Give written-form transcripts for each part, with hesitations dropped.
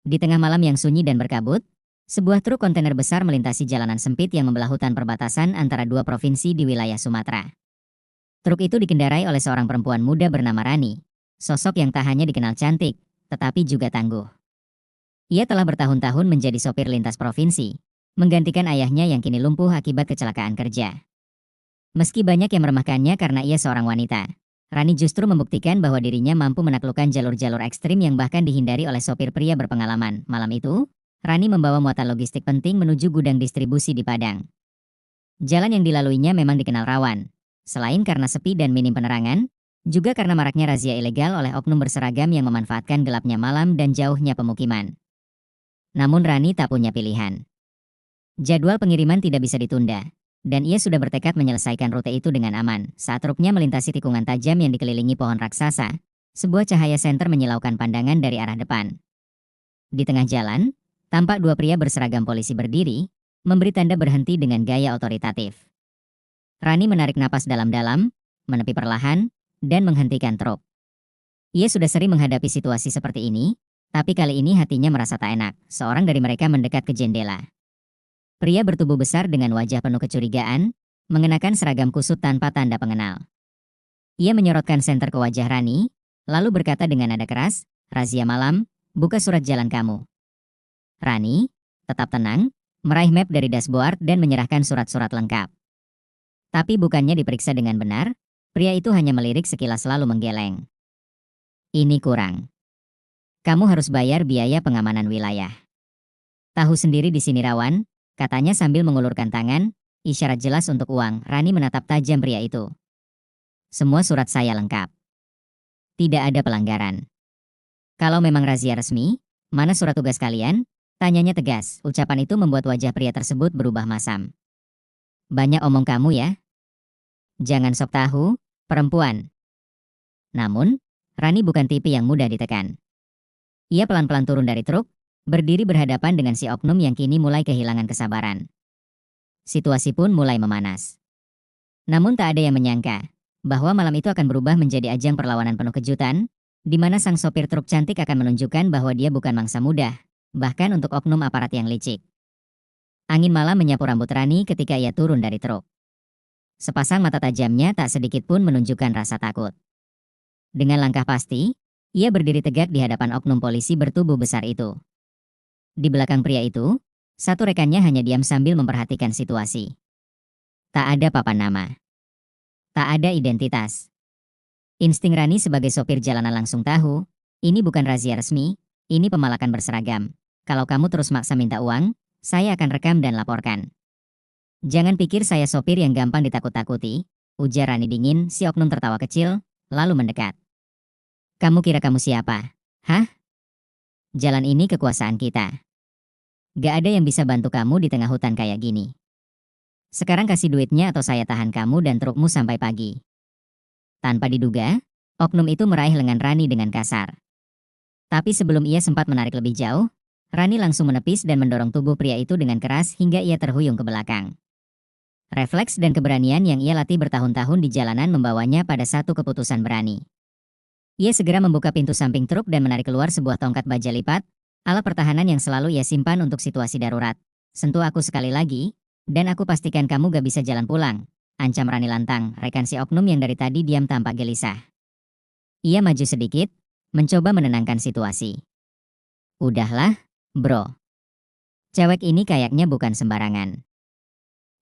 Di tengah malam yang sunyi dan berkabut, sebuah truk kontainer besar melintasi jalanan sempit yang membelah hutan perbatasan antara dua provinsi di wilayah Sumatera. Truk itu dikendarai oleh seorang perempuan muda bernama Rani, sosok yang tak hanya dikenal cantik, tetapi juga tangguh. Ia telah bertahun-tahun menjadi sopir lintas provinsi, menggantikan ayahnya yang kini lumpuh akibat kecelakaan kerja. Meski banyak yang meremehkannya karena ia seorang wanita, Rani justru membuktikan bahwa dirinya mampu menaklukkan jalur-jalur ekstrim yang bahkan dihindari oleh sopir pria berpengalaman. Malam itu, Rani membawa muatan logistik penting menuju gudang distribusi di Padang. Jalan yang dilaluinya memang dikenal rawan, selain karena sepi dan minim penerangan, juga karena maraknya razia ilegal oleh oknum berseragam yang memanfaatkan gelapnya malam dan jauhnya pemukiman. Namun Rani tak punya pilihan. Jadwal pengiriman tidak bisa ditunda, dan ia sudah bertekad menyelesaikan rute itu dengan aman saat truknya melintasi tikungan tajam yang dikelilingi pohon raksasa. Sebuah cahaya senter menyilaukan pandangan dari arah depan. Di tengah jalan, tampak dua pria berseragam polisi berdiri, memberi tanda berhenti dengan gaya otoritatif. Rani menarik napas dalam-dalam, menepi perlahan, dan menghentikan truk. Ia sudah sering menghadapi situasi seperti ini, tapi kali ini hatinya merasa tak enak. Seorang dari mereka mendekat ke jendela. Pria bertubuh besar dengan wajah penuh kecurigaan, mengenakan seragam kusut tanpa tanda pengenal. Ia menyorotkan senter ke wajah Rani, lalu berkata dengan nada keras, "Razia malam, buka surat jalan kamu." Rani, tetap tenang, meraih map dari dashboard dan menyerahkan surat-surat lengkap. Tapi bukannya diperiksa dengan benar, pria itu hanya melirik sekilas lalu menggeleng. "Ini kurang. Kamu harus bayar biaya pengamanan wilayah. Tahu sendiri di sini rawan," katanya sambil mengulurkan tangan, isyarat jelas untuk uang. Rani menatap tajam pria itu. "Semua surat saya lengkap. Tidak ada pelanggaran. Kalau memang razia resmi, mana surat tugas kalian?" tanyanya tegas. Ucapan itu membuat wajah pria tersebut berubah masam. "Banyak omong kamu ya. Jangan sok tahu, perempuan." Namun, Rani bukan tipe yang mudah ditekan. Ia pelan-pelan turun dari truk, berdiri berhadapan dengan si oknum yang kini mulai kehilangan kesabaran. Situasi pun mulai memanas. Namun tak ada yang menyangka bahwa malam itu akan berubah menjadi ajang perlawanan penuh kejutan, di mana sang sopir truk cantik akan menunjukkan bahwa dia bukan mangsa mudah, bahkan untuk oknum aparat yang licik. Angin malam menyapu rambut Rani ketika ia turun dari truk. Sepasang mata tajamnya tak sedikit pun menunjukkan rasa takut. Dengan langkah pasti, ia berdiri tegak di hadapan oknum polisi bertubuh besar itu. Di belakang pria itu, satu rekannya hanya diam sambil memperhatikan situasi. Tak ada papan nama. Tak ada identitas. Insting Rani sebagai sopir jalanan langsung tahu, ini bukan razia resmi, ini pemalakan berseragam. Kalau kamu terus maksa minta uang, saya akan rekam dan laporkan. Jangan pikir saya sopir yang gampang ditakut-takuti, ujar Rani dingin. Si oknum tertawa kecil, lalu mendekat. "Kamu kira kamu siapa? Hah? Jalan ini kekuasaan kita. Gak ada yang bisa bantu kamu di tengah hutan kayak gini. Sekarang kasih duitnya atau saya tahan kamu dan trukmu sampai pagi." Tanpa diduga, oknum itu meraih lengan Rani dengan kasar. Tapi sebelum ia sempat menarik lebih jauh, Rani langsung menepis dan mendorong tubuh pria itu dengan keras hingga ia terhuyung ke belakang. Refleks dan keberanian yang ia latih bertahun-tahun di jalanan membawanya pada satu keputusan berani. Ia segera membuka pintu samping truk dan menarik keluar sebuah tongkat baja lipat, alat pertahanan yang selalu ia simpan untuk situasi darurat. "Sentuh aku sekali lagi, dan aku pastikan kamu gak bisa jalan pulang," ancam Rani lantang. Rekan si oknum yang dari tadi diam tampak gelisah. Ia maju sedikit, mencoba menenangkan situasi. "Udahlah, bro. Cewek ini kayaknya bukan sembarangan."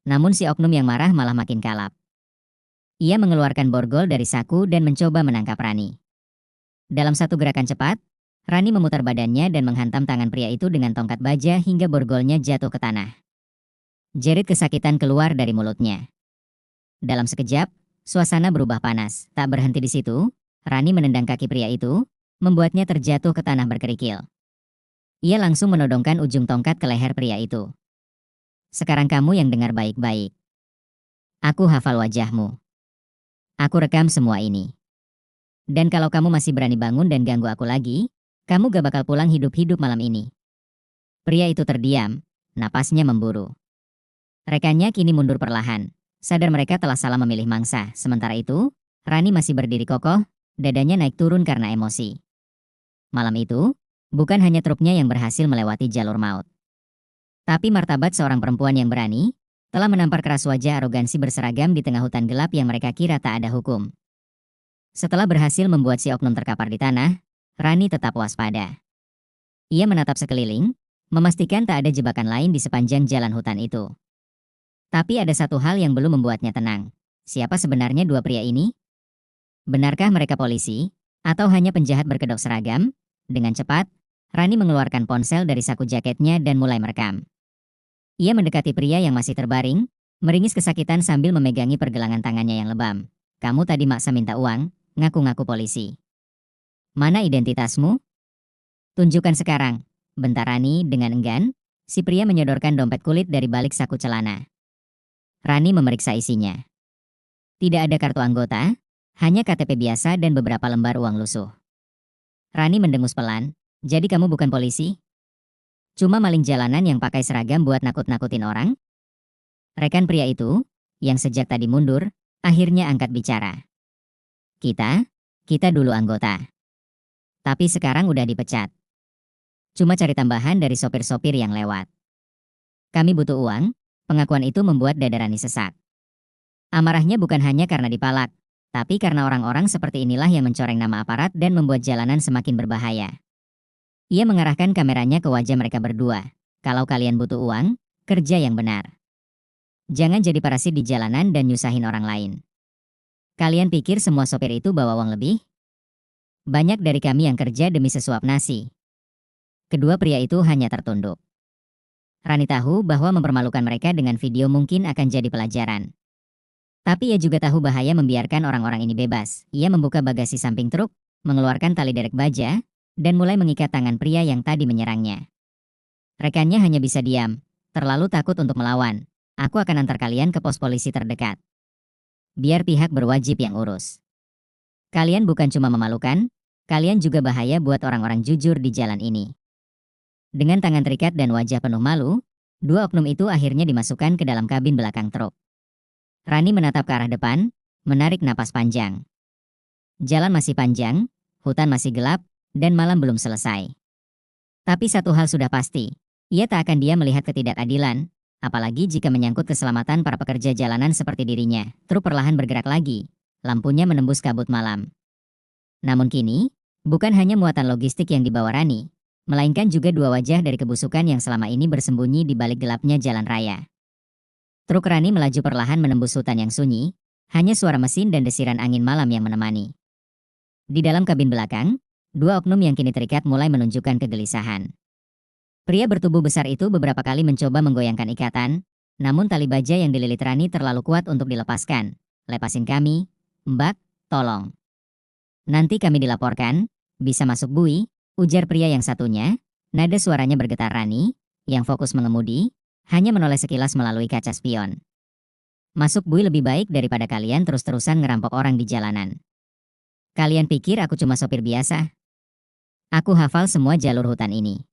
Namun si oknum yang marah malah makin kalap. Ia mengeluarkan borgol dari saku dan mencoba menangkap Rani. Dalam satu gerakan cepat, Rani memutar badannya dan menghantam tangan pria itu dengan tongkat baja hingga borgolnya jatuh ke tanah. Jerit kesakitan keluar dari mulutnya. Dalam sekejap, suasana berubah panas. Tak berhenti di situ, Rani menendang kaki pria itu, membuatnya terjatuh ke tanah berkerikil. Ia langsung menodongkan ujung tongkat ke leher pria itu. "Sekarang kamu yang dengar baik-baik. Aku hafal wajahmu. Aku rekam semua ini. Dan kalau kamu masih berani bangun dan ganggu aku lagi, kamu gak bakal pulang hidup-hidup malam ini." Pria itu terdiam, napasnya memburu. Rekannya kini mundur perlahan, sadar mereka telah salah memilih mangsa. Sementara itu, Rani masih berdiri kokoh, dadanya naik turun karena emosi. Malam itu, Bukan hanya truknya yang berhasil melewati jalur maut. Tapi martabat seorang perempuan yang berani, telah menampar keras wajah arogansi berseragam di tengah hutan gelap yang mereka kira tak ada hukum. Setelah berhasil membuat si oknum terkapar di tanah, Rani tetap waspada. Ia menatap sekeliling, memastikan tak ada jebakan lain di sepanjang jalan hutan itu. Tapi ada satu hal yang belum membuatnya tenang. Siapa sebenarnya dua pria ini? Benarkah mereka polisi? Atau hanya penjahat berkedok seragam? Dengan cepat, Rani mengeluarkan ponsel dari saku jaketnya dan mulai merekam. Ia mendekati pria yang masih terbaring, meringis kesakitan sambil memegangi pergelangan tangannya yang lebam. Kamu tadi maksa minta uang, ngaku-ngaku polisi. Mana identitasmu? Tunjukkan sekarang. Bentar Rani dengan enggan, si pria menyodorkan dompet kulit dari balik saku celana. Rani memeriksa isinya. Tidak ada kartu anggota, hanya KTP biasa dan beberapa lembar uang lusuh. Rani mendengus pelan, jadi kamu bukan polisi? Cuma maling jalanan yang pakai seragam buat nakut-nakutin orang? Rekan pria itu, yang sejak tadi mundur, akhirnya angkat bicara. Kita dulu anggota. Tapi sekarang udah dipecat. Cuma cari tambahan dari sopir-sopir yang lewat. Kami butuh uang, pengakuan itu membuat dada Rani sesak. Amarahnya bukan hanya karena dipalak, tapi karena orang-orang seperti inilah yang mencoreng nama aparat dan membuat jalanan semakin berbahaya. Ia mengarahkan kameranya ke wajah mereka berdua. Kalau kalian butuh uang, kerja yang benar. Jangan jadi parasit di jalanan dan nyusahin orang lain. Kalian pikir semua sopir itu bawa uang lebih? Banyak dari kami yang kerja demi sesuap nasi. Kedua pria itu hanya tertunduk. Rani tahu bahwa mempermalukan mereka dengan video mungkin akan jadi pelajaran. Tapi ia juga tahu bahaya membiarkan orang-orang ini bebas. Ia membuka bagasi samping truk, mengeluarkan tali derek baja, dan mulai mengikat tangan pria yang tadi menyerangnya. Rekannya hanya bisa diam, terlalu takut untuk melawan. Aku akan antar kalian ke pos polisi terdekat. Biar pihak berwajib yang urus. Kalian bukan cuma memalukan, kalian juga bahaya buat orang-orang jujur di jalan ini. Dengan tangan terikat dan wajah penuh malu, dua oknum itu akhirnya dimasukkan ke dalam kabin belakang truk. Rani menatap ke arah depan, menarik napas panjang. Jalan masih panjang, hutan masih gelap, dan malam belum selesai. Tapi satu hal sudah pasti, ia tak akan diam melihat ketidakadilan, apalagi jika menyangkut keselamatan para pekerja jalanan seperti dirinya. Truk perlahan bergerak lagi, lampunya menembus kabut malam. Namun kini, bukan hanya muatan logistik yang dibawa Rani, melainkan juga dua wajah dari kebusukan yang selama ini bersembunyi di balik gelapnya jalan raya. Truk Rani melaju perlahan menembus hutan yang sunyi, hanya suara mesin dan desiran angin malam yang menemani. Di dalam kabin belakang, dua oknum yang kini terikat mulai menunjukkan kegelisahan. Pria bertubuh besar itu beberapa kali mencoba menggoyangkan ikatan, namun tali baja yang dililit Rani terlalu kuat untuk dilepaskan. Lepasin kami, Mbak, tolong. Nanti kami dilaporkan, bisa masuk bui, ujar pria yang satunya, nada suaranya bergetar. Rani, yang fokus mengemudi, hanya menoleh sekilas melalui kaca spion. Masuk bui lebih baik daripada kalian terus-terusan ngerampok orang di jalanan. Kalian pikir aku cuma sopir biasa? Aku hafal semua jalur hutan ini.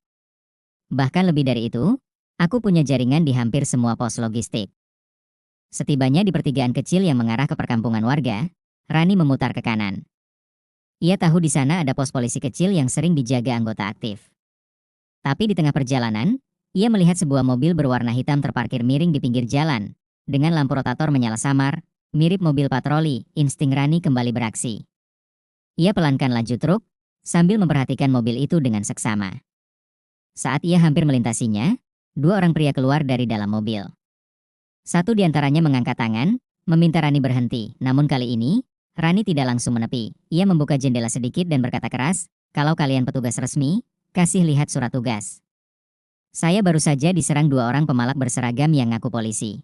Bahkan lebih dari itu, aku punya jaringan di hampir semua pos logistik. Setibanya di pertigaan kecil yang mengarah ke perkampungan warga, Rani memutar ke kanan. Ia tahu di sana ada pos polisi kecil yang sering dijaga anggota aktif. Tapi di tengah perjalanan, ia melihat sebuah mobil berwarna hitam terparkir miring di pinggir jalan, dengan lampu rotator menyala samar, mirip mobil patroli. Insting Rani kembali beraksi. Ia pelankan laju truk, sambil memperhatikan mobil itu dengan seksama. Saat ia hampir melintasinya, dua orang pria keluar dari dalam mobil. Satu di antaranya mengangkat tangan, meminta Rani berhenti. Namun kali ini, Rani tidak langsung menepi. Ia membuka jendela sedikit dan berkata keras, kalau kalian petugas resmi, kasih lihat surat tugas. Saya baru saja diserang dua orang pemalak berseragam yang ngaku polisi.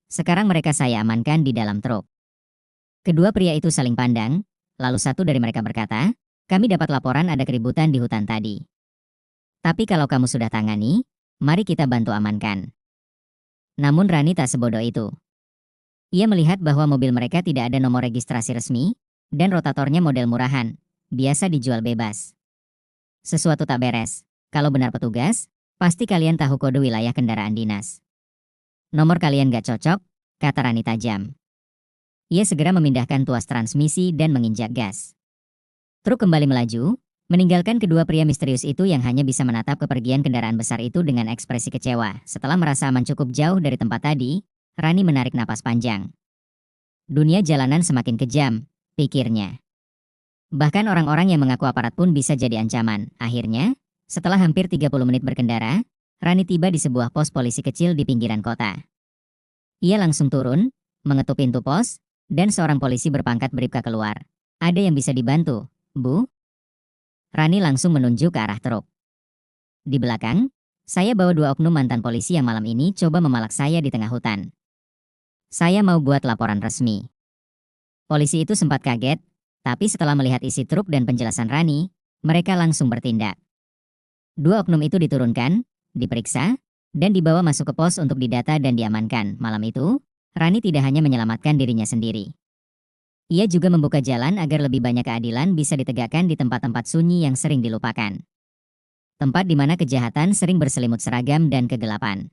Sekarang mereka saya amankan di dalam truk. Kedua pria itu saling pandang, lalu satu dari mereka berkata, kami dapat laporan ada keributan di hutan tadi. Tapi kalau kamu sudah tangani, mari kita bantu amankan. Namun Rani tak sebodoh itu. Ia melihat bahwa mobil mereka tidak ada nomor registrasi resmi, dan rotatornya model murahan, biasa dijual bebas. Sesuatu tak beres. Kalau benar petugas, pasti kalian tahu kode wilayah kendaraan dinas. Nomor kalian gak cocok, kata Rani tajam. Ia segera memindahkan tuas transmisi dan menginjak gas. Truk kembali melaju, Meninggalkan kedua pria misterius itu yang hanya bisa menatap kepergian kendaraan besar itu dengan ekspresi kecewa. Setelah merasa aman cukup jauh dari tempat tadi, Rani menarik napas panjang. Dunia jalanan semakin kejam, pikirnya. Bahkan orang-orang yang mengaku aparat pun bisa jadi ancaman. Akhirnya, setelah hampir 30 menit berkendara, Rani tiba di sebuah pos polisi kecil di pinggiran kota. Ia langsung turun, mengetuk pintu pos, dan seorang polisi berpangkat bribka keluar. Ada yang bisa dibantu, Bu? Rani langsung menunjuk ke arah truk. Di belakang, saya bawa dua oknum mantan polisi yang malam ini coba memalak saya di tengah hutan. Saya mau buat laporan resmi. Polisi itu sempat kaget, tapi setelah melihat isi truk dan penjelasan Rani, mereka langsung bertindak. Dua oknum itu diturunkan, diperiksa, dan dibawa masuk ke pos untuk didata dan diamankan. Malam itu, Rani tidak hanya menyelamatkan dirinya sendiri. Ia juga membuka jalan agar lebih banyak keadilan bisa ditegakkan di tempat-tempat sunyi yang sering dilupakan. Tempat di mana kejahatan sering berselimut seragam dan kegelapan.